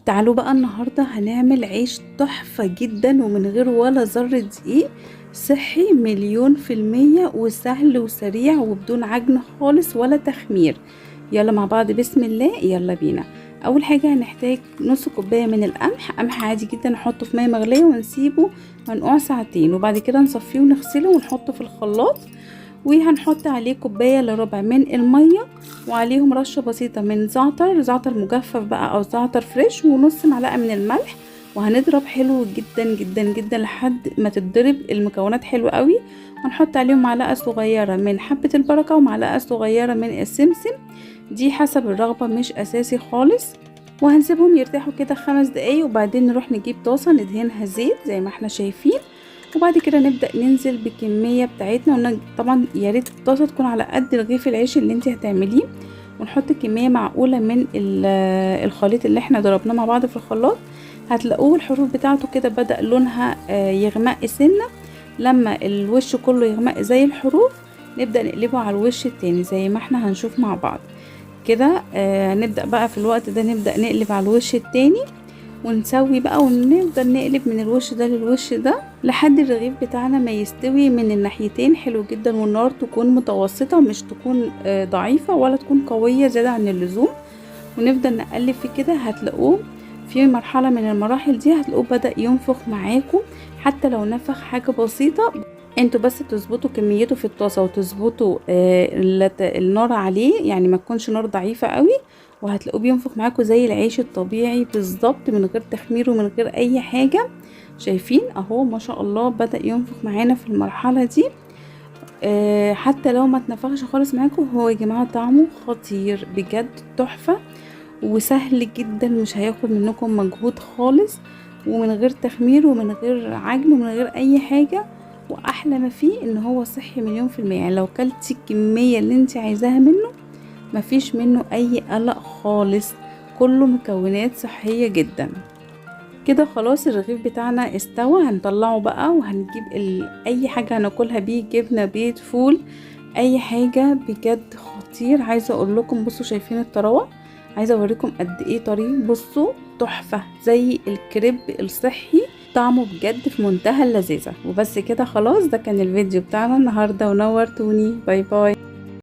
تعالوا بقى النهاردة هنعمل عيش تحفة جدا ومن غير ولا ذرة دقيق، صحي 100% وسهل وسريع وبدون عجن خالص ولا تخمير. يلا مع بعض بسم الله، يلا بينا. اول حاجة هنحتاج نص كوباية من القمح، قمح عادي جدا نحطه في مية مغلية ونسيبه منقوع ساعتين، وبعد كده نصفيه ونغسله ونحطه في الخلاط، وهنحط عليه كوباية الا ربع من المية، وعليهم رشة بسيطة من زعتر مجفف بقى او زعتر فريش، ونص معلقة من الملح. وهنضرب حلو جدا جدا جدا لحد ما تتضرب المكونات حلو قوي. هنحط عليهم معلقة صغيرة من حبة البركة ومعلقة صغيرة من السمسم، دي حسب الرغبة مش اساسي خالص. وهنسيبهم يرتاحوا كده 5 دقايق، وبعدين نروح نجيب طاسة ندهنها زيت زي ما احنا شايفين، وبعد كده نبدأ ننزل بالكمية بتاعتنا. طبعا يا ريت الطاسة تكون على قد رغيف العيش اللي انت هتعمليه، ونحط كمية معقولة من الخليط اللي احنا ضربناه مع بعض في الخلاط. هتلاقوه الحروف بتاعته كده بدأ لونها يغمق سنة. لما الوش كله يغمق زي الحروف نبدأ نقلبه على الوش التاني زي ما احنا هنشوف مع بعض كده. نبدأ بقى في الوقت ده نبدأ نقلب على الوش التاني، ونسوي بقى ونفضل نقلب من الوش ده للوش ده لحد الرغيف بتاعنا ما يستوي من الناحيتين حلو جدا، والنار تكون متوسطة مش تكون ضعيفة ولا تكون قوية زيادة عن اللزوم. ونفضل نقلب فيه كده، هتلاقوه في مرحلة من المراحل دي هتلاقوه بدأ ينفخ معاكم. حتى لو نفخ حاجة بسيطة انتوا بس تظبطوا كميته في الطاسة وتظبطوا النار عليه، يعني ما تكونش نار ضعيفة قوي، وهتلاقوه بينفخ معاكم زي العيش الطبيعي بالظبط من غير تخمير ومن غير اي حاجة. شايفين اهو ما شاء الله بدأ ينفخ معانا في المرحلة دي. حتى لو ما تنفخش خالص معاكم، هو يا جماعة طعمه خطير بجد، تحفة وسهل جدا، مش هياخد منكم مجهود خالص، ومن غير تخمير ومن غير عجن ومن غير اي حاجة. واحلى ما فيه ان هو صحي 100%، يعني لو كلتي الكمية اللي انت عايزاها منه مفيش منه اي قلق خالص، كله مكونات صحية جدا. كده خلاص الرغيف بتاعنا استوى، هنطلعه بقى وهنجيب اي حاجة هناكلها بيه، جبنة، بيض، فول، اي حاجة. بجد خطير. عايزة اقول لكم بصوا شايفين الطراوة، عايزة اوريكم قد ايه طري، بصوا تحفة زي الكريب الصحي، طعمه بجد في منتهى اللذاذة. وبس كده خلاص، ده كان الفيديو بتاعنا النهاردة ونورتوني، باي باي.